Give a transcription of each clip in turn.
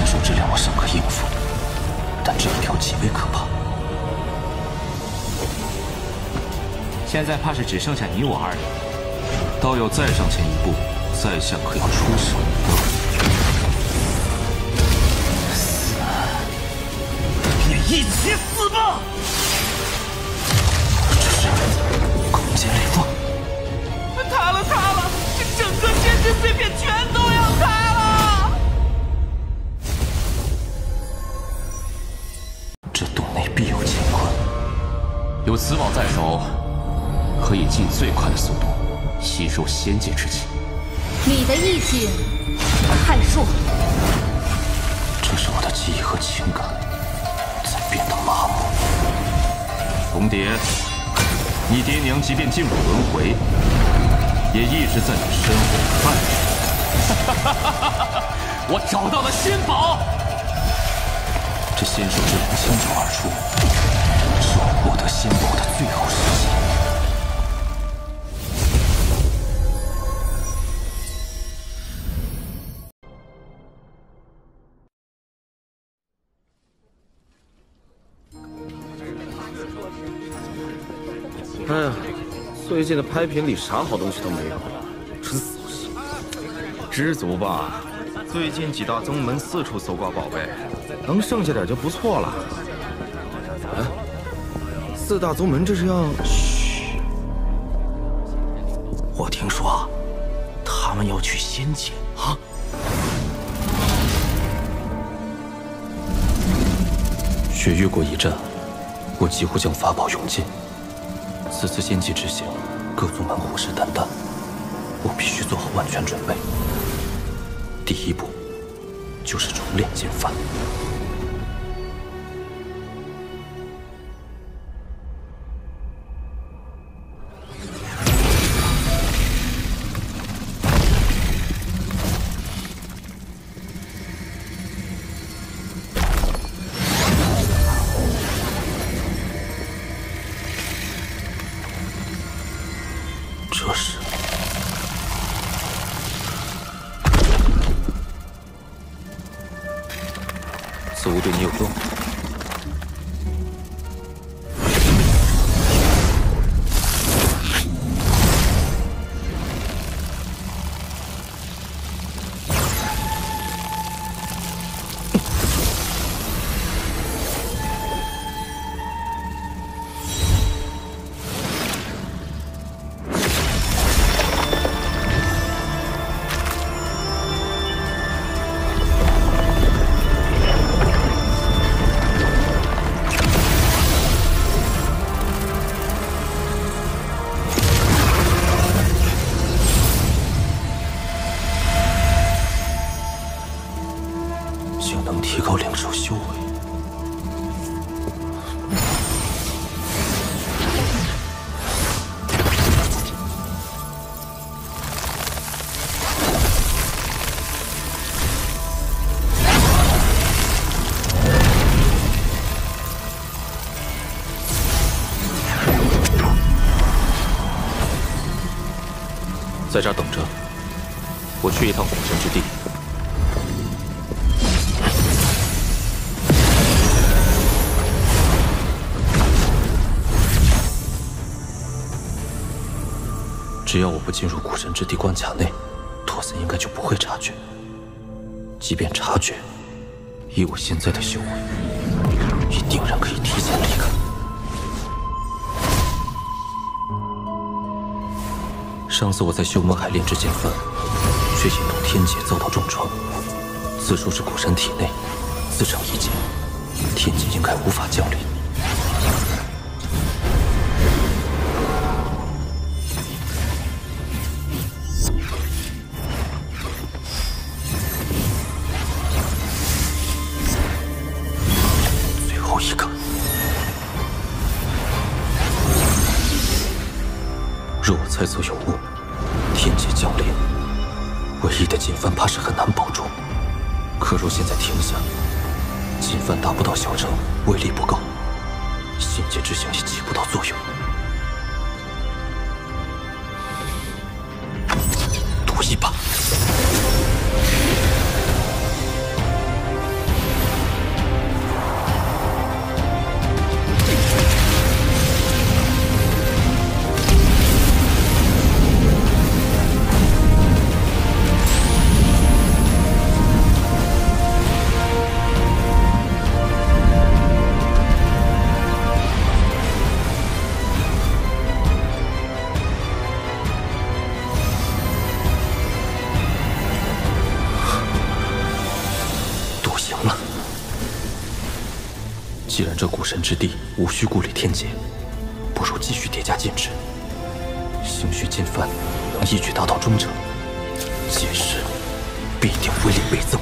仙术之量我尚可应付，但这一条极为可怕。现在怕是只剩下你我二人。道友再上前一步，在下可要出手了。死！便一起死吧！这是空间裂缝。塌了！这整个仙之碎片全都要塌了！这洞内必有乾坤，有此宝在手，可以尽最快的速度吸收仙界之气。你的意境太弱。这是我的记忆和情感在变得麻木。红蝶，你爹娘即便进入轮回，也一直在你身后看着。我找到了仙宝！这仙术之灵倾巢而出，是我获得仙宝的最好时机。哎呀，最近的拍品里啥好东西都没有，真扫兴。知足吧，最近几大宗门四处搜刮宝贝，能剩下点就不错了。哎，四大宗门这是要……嘘，我听说他们要去仙界啊。雪月国一战，我几乎将法宝用尽。此次仙界之行，各宗门虎视眈眈，我必须做好万全准备。第一步就是重炼金幡。这是此物对你有用。竟能提高灵兽修为。在这儿等着，我去一趟虎神之地。只要我不进入古神之地关卡内，托森应该就不会察觉。即便察觉，以我现在的修为，也定然可以提前离开。上次我在修魔海炼制剑幡，却引动天劫遭到重创。此术是古神体内，自成一劫，天劫应该无法降临。最后一个。若我猜测有误，天劫降临，唯一的金幡怕是很难保住。可若现在停下，金幡达不到小成，威力不够，仙界之行也起不到作用。赌一把。既然这古神之地无需顾虑天劫，不如继续叠加禁制。兴许金帆能一举达到中程，届时必定威力倍增。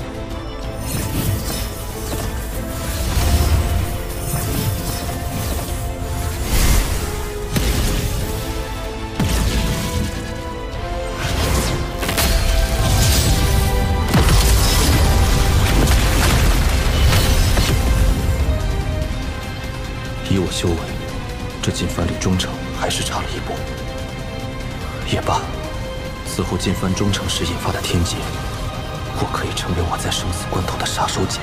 以我修为，这金帆离中程还是差了一步。也罢，此后金帆中程时引发的天劫，或可以成为我在生死关头的杀手锏。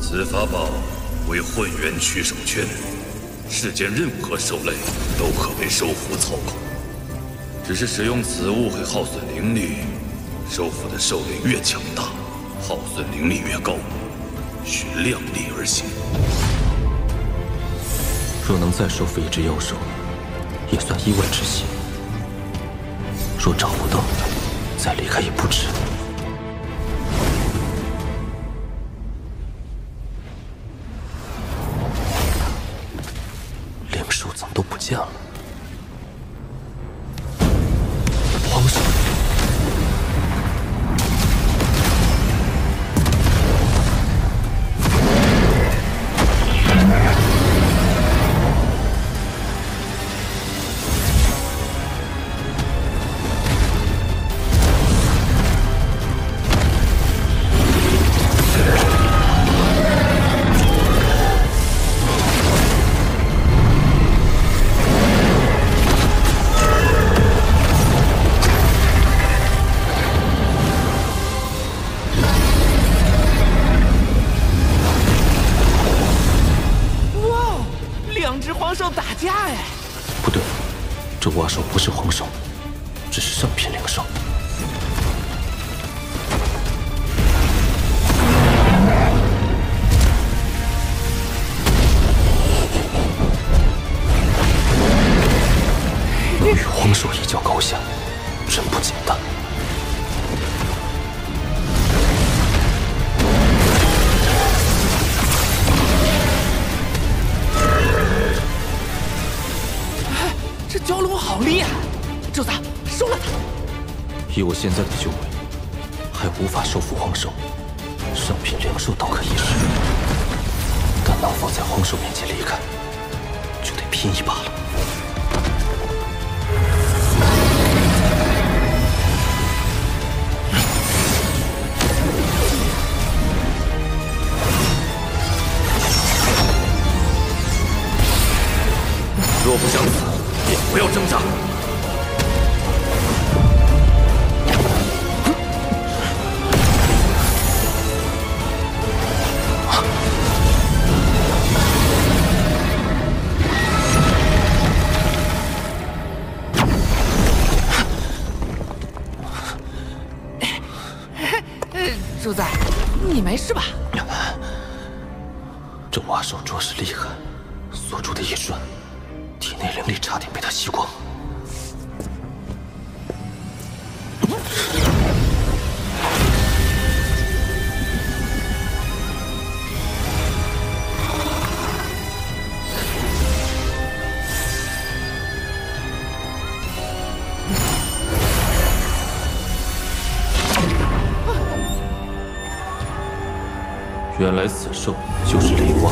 此法宝为混元取手圈，世间任何兽类都可为收服操控。只是使用此物会耗损灵力，收服的兽类越强大，耗损灵力越高，需量力而行。若能再收服一只妖兽，也算意外之喜。若找不到，再离开也不迟。灵兽怎么都不见了？皇上！不对，这蛙兽不是黄兽，只是上品灵兽。能与黄兽一较高下，真不简单。这蛟龙好厉害，主子收了它。以我现在的修为，还无法收服黄兽，上品灵兽倒可一试，但能否在黄兽面前离开，就得拼一把了。若不想死，便不要挣扎。主子，你没事吧？这蛙兽着实厉害，锁住的一瞬，体内灵力差点被他吸光。原来此兽就是雷蛙。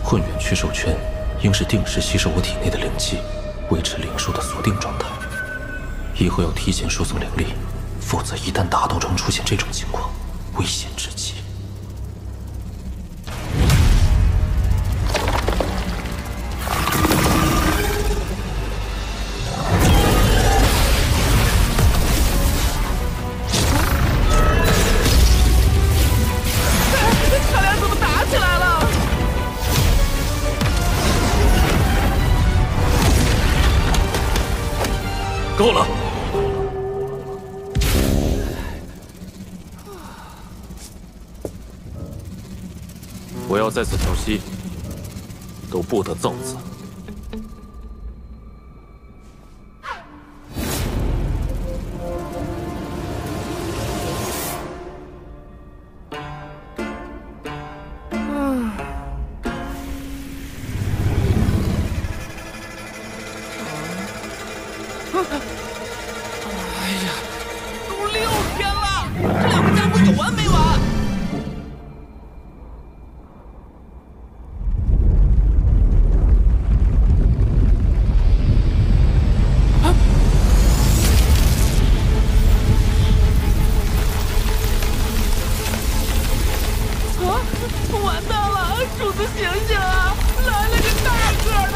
混元取手圈应是定时吸收我体内的灵气，维持灵兽的锁定状态。以后要提前输送灵力，否则一旦大道中出现这种情况，危险至极。他俩怎么打起来了？够了！我要在此调息，都不得造次。哎呀，都6天了，这2个家伙有完没完？完蛋了！主子醒醒啊！来了个大个的！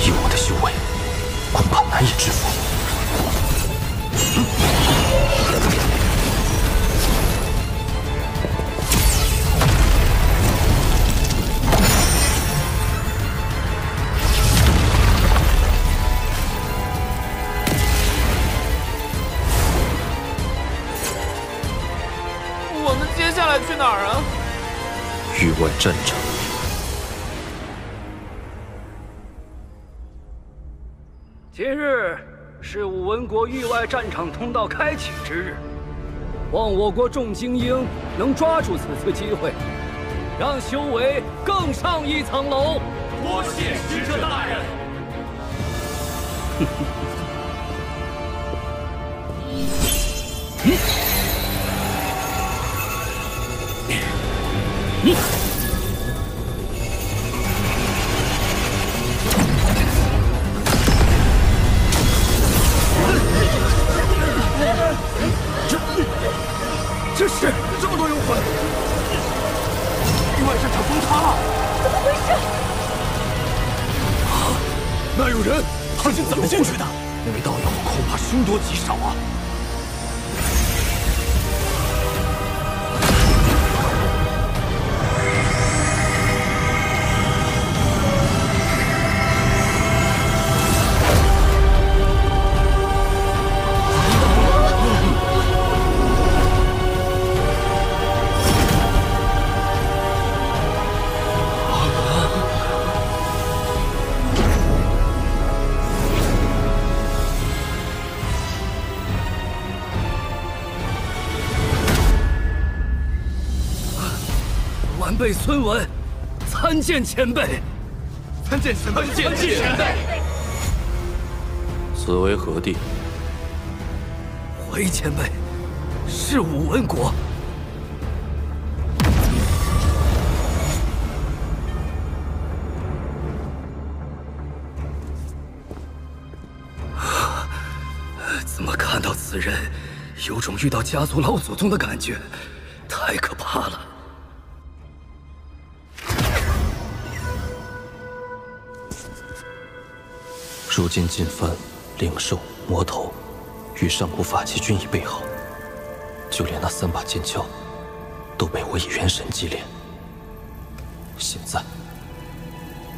以我的修为，恐怕难以制服。接下来去哪儿啊？域外战场。今日是武文国域外战场通道开启之日，望我国众精英能抓住此次机会，让修为更上一层楼。多谢使者大人。这是这么多幽魂，域外战场崩塌了，怎么回事？那有人，他是怎么进去的？那位道友恐怕凶多吉少啊！晚辈孙文，参见前辈。参见前辈。此为何地？回前辈，是武文国。怎么看到此人，有种遇到家族老祖宗的感觉，太可怕了。如今进藩、灵兽、魔头，与上古法器均已备好，就连那3把剑鞘，都被我以元神祭炼。现在，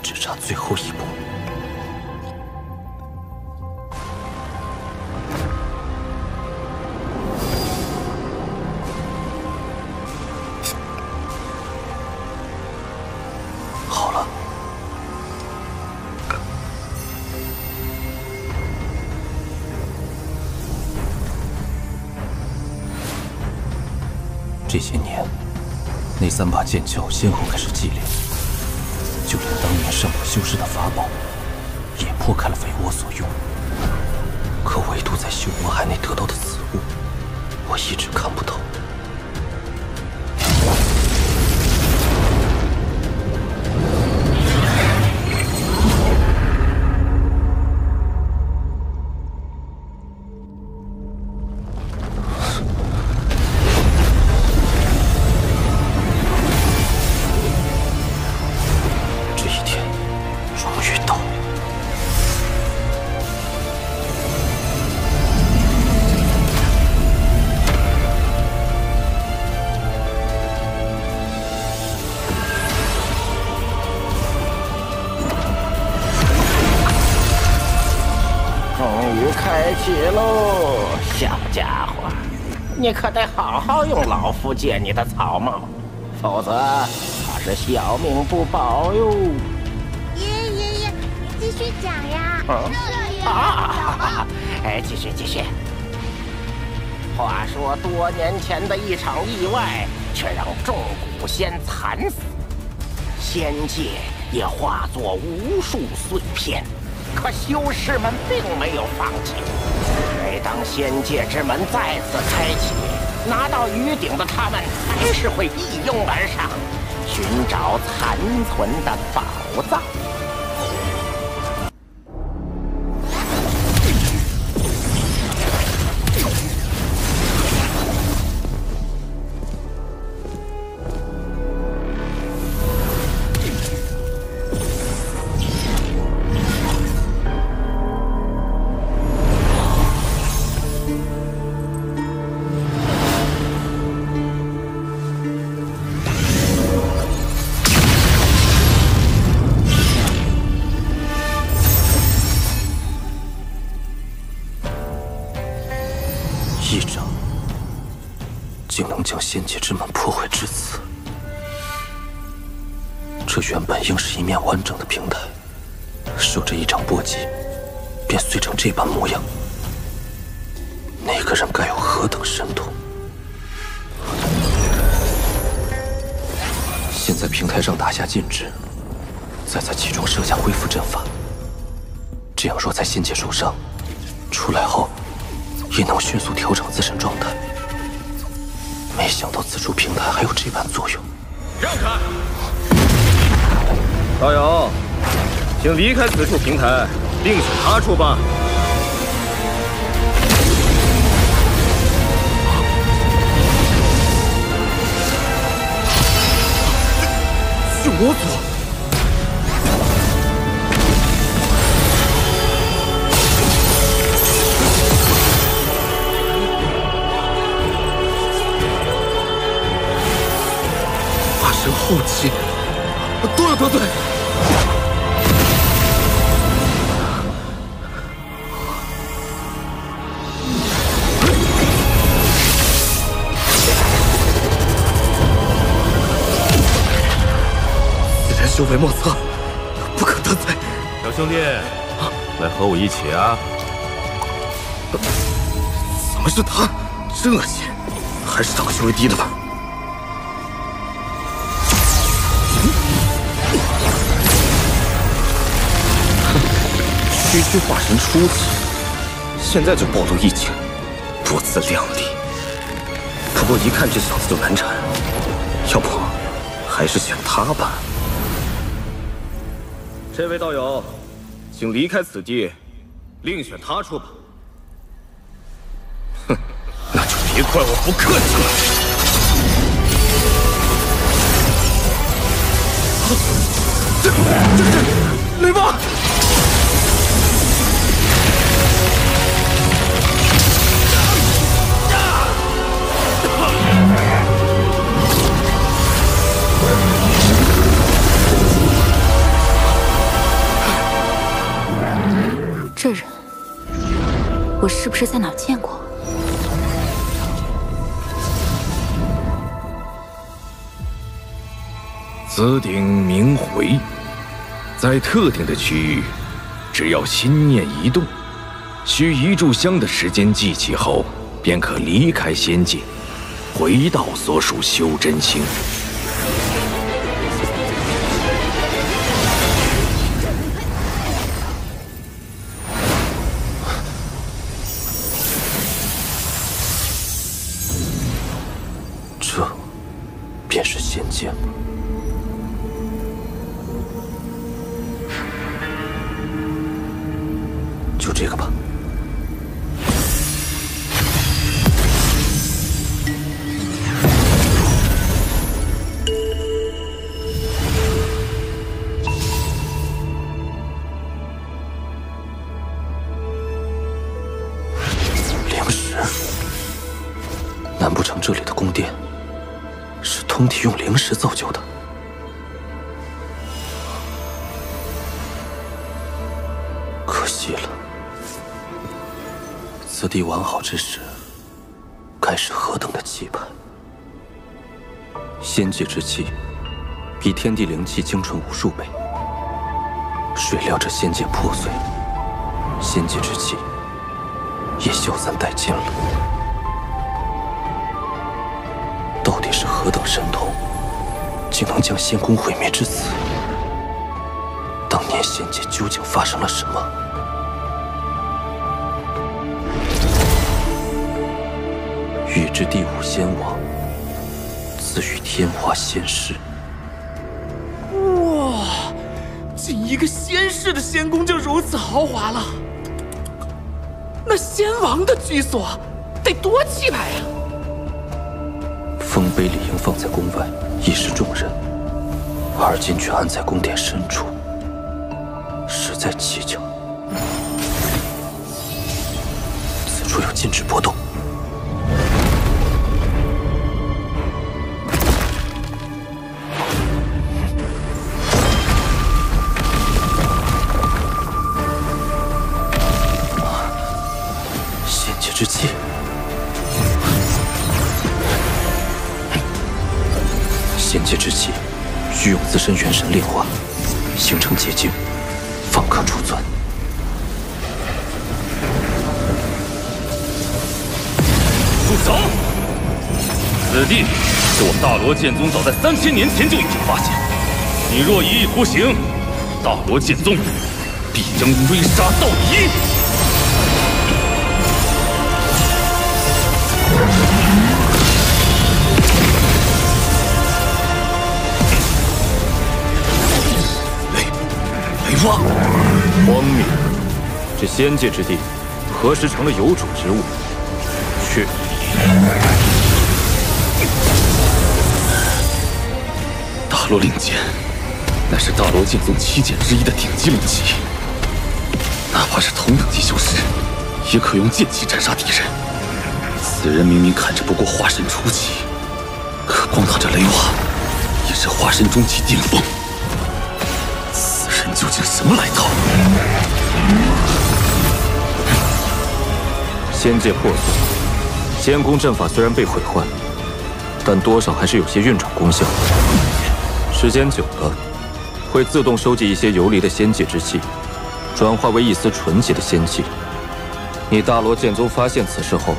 只差最后一步。好了。这些年，那3把剑鞘先后开始祭炼，就连当年上古修士的法宝，也破开了为我所用。可唯独在修魔海内得到的此物，我一直看不透。开启喽，小家伙，你可得好好用老夫借你的草帽，否则怕是小命不保哟。爷爷，你继续讲呀。继续。话说，多年前的一场意外，却让众古仙惨死，仙界也化作无数碎片。可修士们并没有放弃。每当仙界之门再次开启，拿到鱼鼎的他们还是会一拥而上，寻找残存的宝藏。一掌竟能将仙界之门破坏至此，这原本应是一面完整的平台，受这一掌波及，便碎成这般模样。那个人该有何等神通？先在平台上打下禁制，再在其中设下恢复阵法，这样若在仙界受伤，出来后也能迅速调整自身状态。没想到此处平台还有这般作用。让开！道友，请离开此处平台，另选他处吧。是我祖。神后期都有得罪。此人修为莫测，不可得罪。小兄弟，来和我一起啊！怎么是他？这些还是长修为低的吧？区区化神初期，现在就暴露异境，不自量力。不过一看这小子就难缠，要不还是选他吧。这位道友，请离开此地，另选他处吧。哼，那就别怪我不客气了。这是吕布。这人，我是不是在哪儿见过？此鼎名回，在特定的区域，只要心念一动，需一炷香的时间记起后，便可离开仙界，回到所属修真星。这便是仙界吗？就这个吧。灵石，难不成这里的宫殿是通体用灵石造就的？可惜了，此地完好之时，该是何等的气派！仙界之气，比天地灵气精纯无数倍。谁料这仙界破碎，仙界之气也消散殆尽了。到底是何等神通，竟能将仙宫毁灭至此？当年仙界究竟发生了什么？欲知第五仙王，自与天华仙师。哇，仅一个仙士的仙宫就如此豪华了，那仙王的居所得多气派呀！丰碑理应放在宫外，以示众人，而今却安在宫殿深处，实在蹊跷。此处有禁止波动。仙界之气。仙界之气，需用自身元神炼化，形成结晶，方可储存。住手！此地是我大罗剑宗早在3000年前就已经发现，你若一意孤行，大罗剑宗必将追杀到底。雷蛙，荒谬！这仙界之地，何时成了有主之物？去！大罗令剑，乃是大罗剑宗7剑之一的顶级灵器，哪怕是同等级修士，也可用剑气斩杀敌人。此人明明看着不过化神初期，可光他这雷蛙，也是化神中期顶峰。此人究竟什么来头？仙界破碎，仙宫阵法虽然被毁坏，但多少还是有些运转功效。时间久了，会自动收集一些游离的仙界之气，转化为一丝纯洁的仙气。你大罗剑宗发现此事后，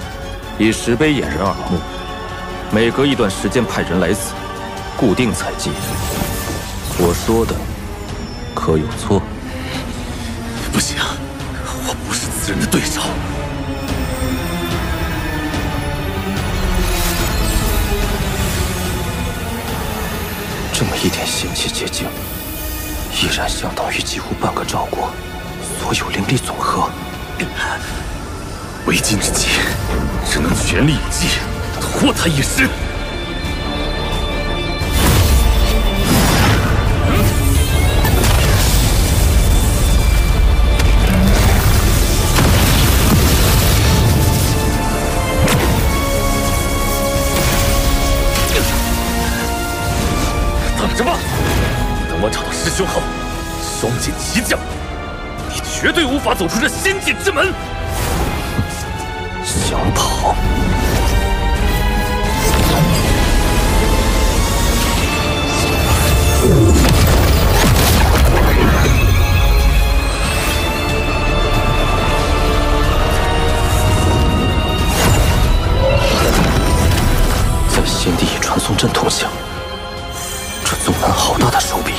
以石碑掩人耳目，每隔一段时间派人来此，固定采集。我说的可有错？不行，我不是此人的对手。这么一点仙气结晶，依然相当于几乎半个赵国所有灵力总和。为今之计，只能全力以赴，拖他一时。等着吧，等我找到师兄后，双剑齐降，你绝对无法走出这仙界之门。想跑？在仙地以传送阵通行，这宗门好大的手笔！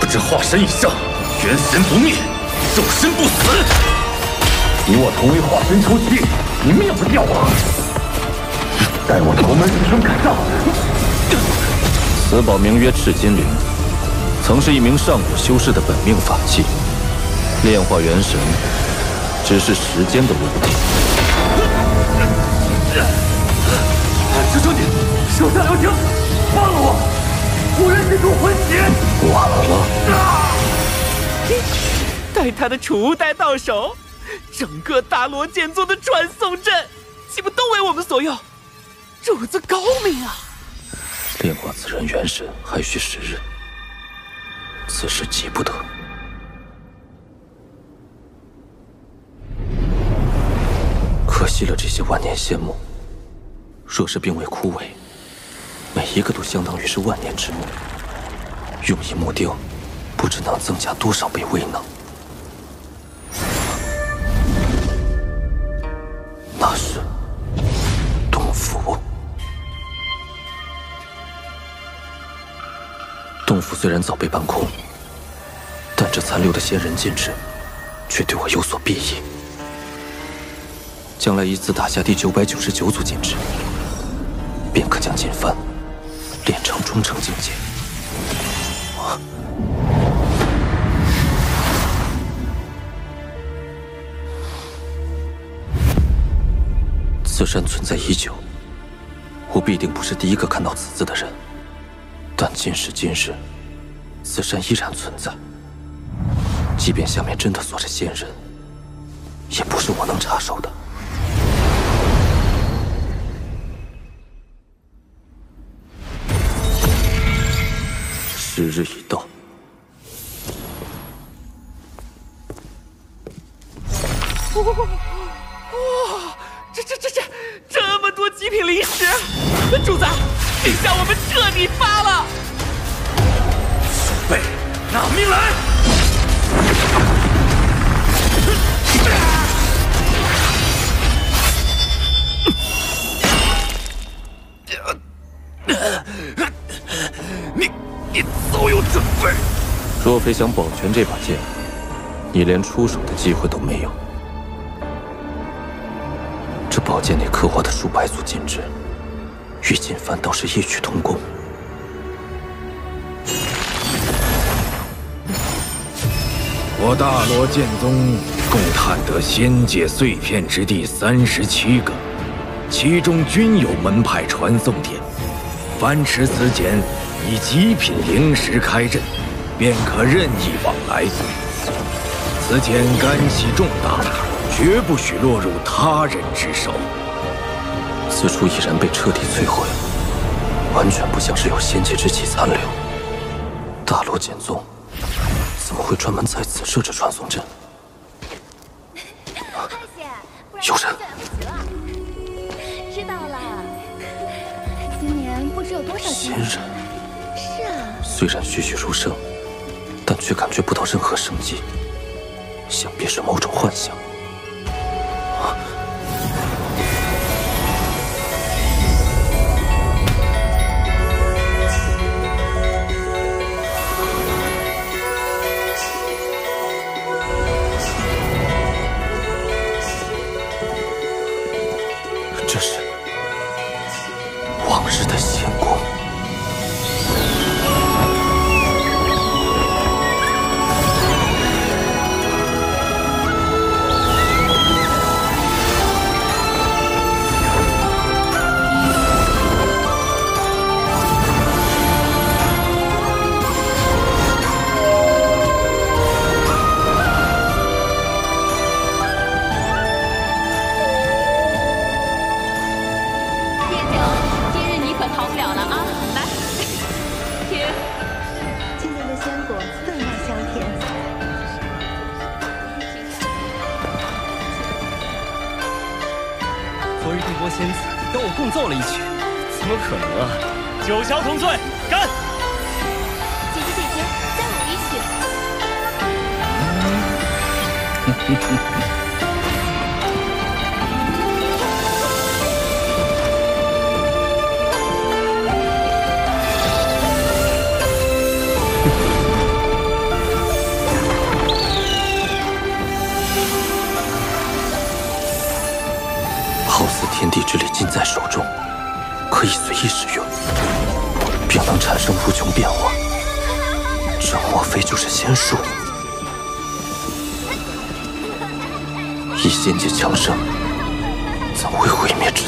这化神以上，元神不灭，肉身不死。你我同为化神初期，你灭不掉我。待我头门师兄赶到。此宝名曰赤金铃，曾是一名上古修士的本命法器，炼化元神只是时间的问题。师兄弟，手下留情，放了我！无人进入魂血。晚了。待他的储物袋到手，整个大罗剑宗的传送阵，岂不都为我们所用？主子高明啊！炼化此人元神还需时日，此事急不得。可惜了这些万年仙木，若是并未枯萎，每一个都相当于是万年之木，用以木雕，不知能增加多少倍威能。那是洞府。洞府虽然早被搬空，但这残留的仙人禁制，却对我有所裨益。将来一次打下第999组禁制，便可将锦帆练成中程境界。此山存在已久，我必定不是第一个看到此字的人。但今时今日，此山依然存在。即便下面真的锁着仙人，也不是我能插手的。时日已到。哇！这么多极品灵石，主子，这下我们彻底发了！鼠辈，拿命来！你早有准备。若非想保全这把剑，你连出手的机会都没有。这宝剑内刻画的数百组禁制，与锦帆倒是异曲同工。我大罗剑宗共探得仙界碎片之地37个，其中均有门派传送点。凡持此剑，以极品灵石开阵，便可任意往来。此剑干系重大，绝不许落入他人之手。此处已然被彻底摧毁，完全不像是有仙界之气残留。大罗剑宗怎么会专门在此设置传送阵？有人！知道了。今年不知有多少仙人。是啊。虽然栩栩如生，但却感觉不到任何生机，想必是某种幻象。这是往日的仙光。昨日帝国仙子跟我共奏了一曲，怎么可能啊！九霄同醉，干！姐姐，再舞一曲。好似天地之力尽在手中，可以随意使用，并能产生无穷变化。这莫非就是仙术？以仙界强盛，怎会毁灭之